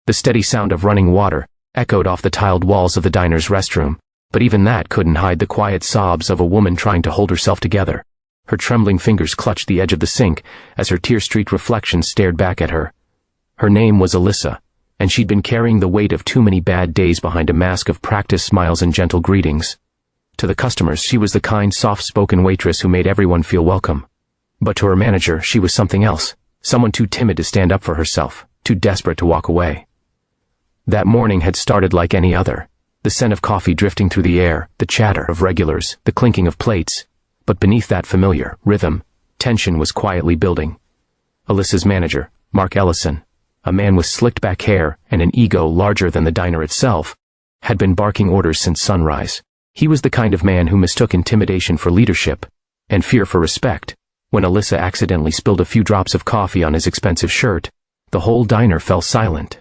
The steady sound of running water echoed off the tiled walls of the diner's restroom, but even that couldn't hide the quiet sobs of a woman trying to hold herself together. Her trembling fingers clutched the edge of the sink as her tear-streaked reflection stared back at her. Her name was Alyssa, and she'd been carrying the weight of too many bad days behind a mask of practiced smiles and gentle greetings. To the customers, she was the kind, soft-spoken waitress who made everyone feel welcome. But to her manager, she was something else, someone too timid to stand up for herself, too desperate to walk away. That morning had started like any other, the scent of coffee drifting through the air, the chatter of regulars, the clinking of plates. But beneath that familiar rhythm, tension was quietly building. Alyssa's manager, Mark Ellison, a man with slicked-back hair and an ego larger than the diner itself, had been barking orders since sunrise. He was the kind of man who mistook intimidation for leadership and fear for respect. When Alyssa accidentally spilled a few drops of coffee on his expensive shirt, the whole diner fell silent.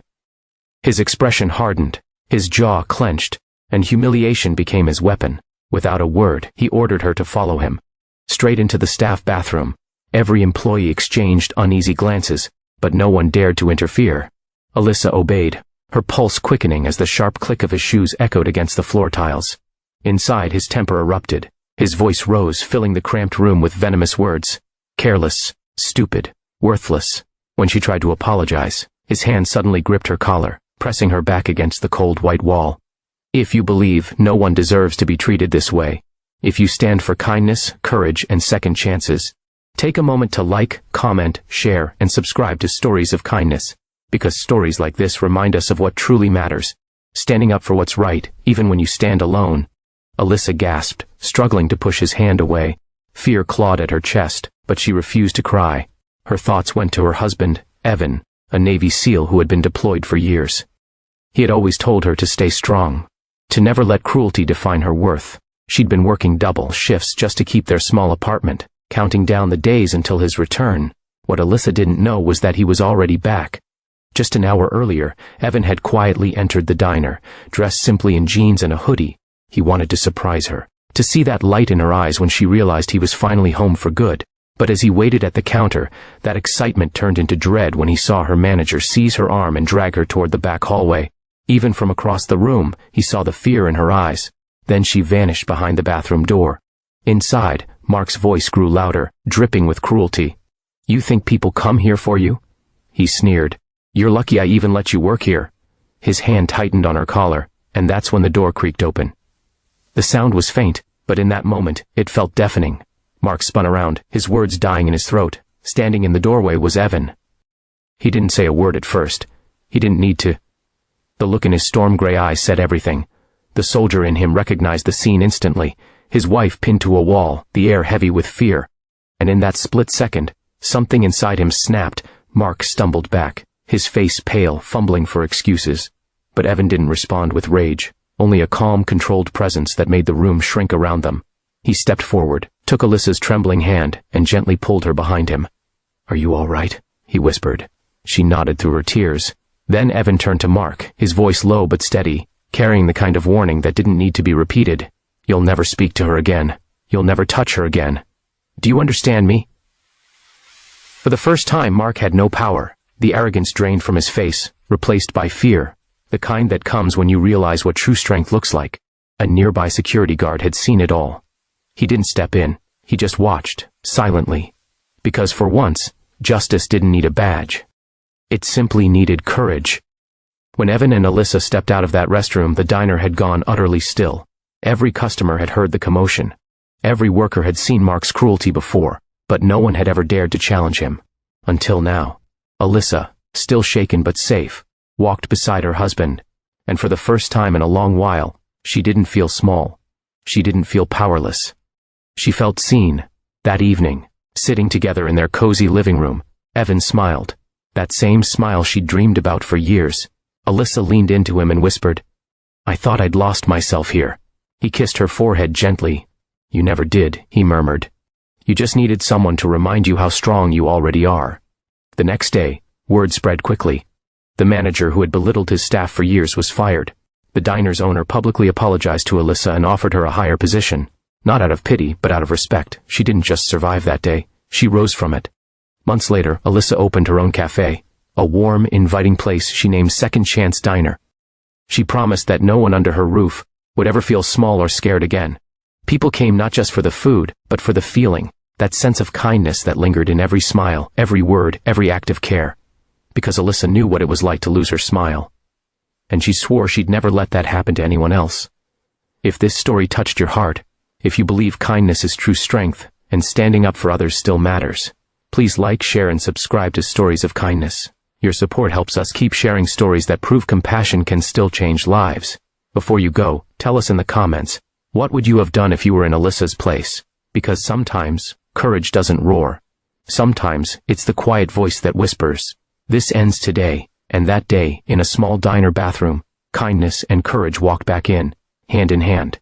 His expression hardened, his jaw clenched, and humiliation became his weapon. Without a word, he ordered her to follow him. Straight into the staff bathroom. Every employee exchanged uneasy glances, but no one dared to interfere. Alyssa obeyed, her pulse quickening as the sharp click of his shoes echoed against the floor tiles. Inside, his temper erupted. His voice rose, filling the cramped room with venomous words. Careless, stupid, worthless. When she tried to apologize, his hand suddenly gripped her collar, pressing her back against the cold white wall. If you believe no one deserves to be treated this way, if you stand for kindness, courage, and second chances, take a moment to like, comment, share, and subscribe to Stories of Kindness, because stories like this remind us of what truly matters, standing up for what's right, even when you stand alone. Alyssa gasped, struggling to push his hand away. Fear clawed at her chest, but she refused to cry. Her thoughts went to her husband, Evan, a Navy SEAL who had been deployed for years. He had always told her to stay strong, to never let cruelty define her worth. She'd been working double shifts just to keep their small apartment, counting down the days until his return. What Alyssa didn't know was that he was already back. Just an hour earlier, Evan had quietly entered the diner, dressed simply in jeans and a hoodie. He wanted to surprise her, to see that light in her eyes when she realized he was finally home for good. But as he waited at the counter, that excitement turned into dread when he saw her manager seize her arm and drag her toward the back hallway. Even from across the room, he saw the fear in her eyes. Then she vanished behind the bathroom door. Inside, Mark's voice grew louder, dripping with cruelty. "You think people come here for you?" He sneered. "You're lucky I even let you work here." His hand tightened on her collar, and that's when the door creaked open. The sound was faint, but in that moment, it felt deafening. Mark spun around, his words dying in his throat. Standing in the doorway was Evan. He didn't say a word at first. He didn't need to. The look in his storm-gray eyes said everything. The soldier in him recognized the scene instantly, his wife pinned to a wall, the air heavy with fear. And in that split second, something inside him snapped. Mark stumbled back, his face pale, fumbling for excuses. But Evan didn't respond with rage, only a calm, controlled presence that made the room shrink around them. He stepped forward, took Alyssa's trembling hand, and gently pulled her behind him. "Are you all right?" he whispered. She nodded through her tears. Then Evan turned to Mark, his voice low but steady, carrying the kind of warning that didn't need to be repeated. "You'll never speak to her again. You'll never touch her again. Do you understand me?" For the first time, Mark had no power. The arrogance drained from his face, replaced by fear, the kind that comes when you realize what true strength looks like. A nearby security guard had seen it all. He didn't step in, he just watched, silently. Because for once, justice didn't need a badge. It simply needed courage. When Evan and Alyssa stepped out of that restroom, the diner had gone utterly still. Every customer had heard the commotion. Every worker had seen Mark's cruelty before, but no one had ever dared to challenge him. Until now. Alyssa, still shaken but safe, walked beside her husband, and for the first time in a long while, she didn't feel small. She didn't feel powerless. She felt seen. That evening, sitting together in their cozy living room, Evan smiled. That same smile she'd dreamed about for years. Alyssa leaned into him and whispered, "I thought I'd lost myself here." He kissed her forehead gently. "You never did," he murmured. "You just needed someone to remind you how strong you already are." The next day, word spread quickly. The manager who had belittled his staff for years was fired. The diner's owner publicly apologized to Alyssa and offered her a higher position. Not out of pity, but out of respect. She didn't just survive that day. She rose from it. Months later, Alyssa opened her own cafe, a warm, inviting place she named Second Chance Diner. She promised that no one under her roof would ever feel small or scared again. People came not just for the food, but for the feeling, that sense of kindness that lingered in every smile, every word, every act of care. Because Alyssa knew what it was like to lose her smile. And she swore she'd never let that happen to anyone else. If this story touched your heart, if you believe kindness is true strength, and standing up for others still matters, please like, share, and subscribe to Stories of Kindness. Your support helps us keep sharing stories that prove compassion can still change lives. Before you go, tell us in the comments, what would you have done if you were in Alyssa's place? Because sometimes, courage doesn't roar. Sometimes, it's the quiet voice that whispers. This ends today, and that day, in a small diner bathroom, kindness and courage walked back in, hand in hand.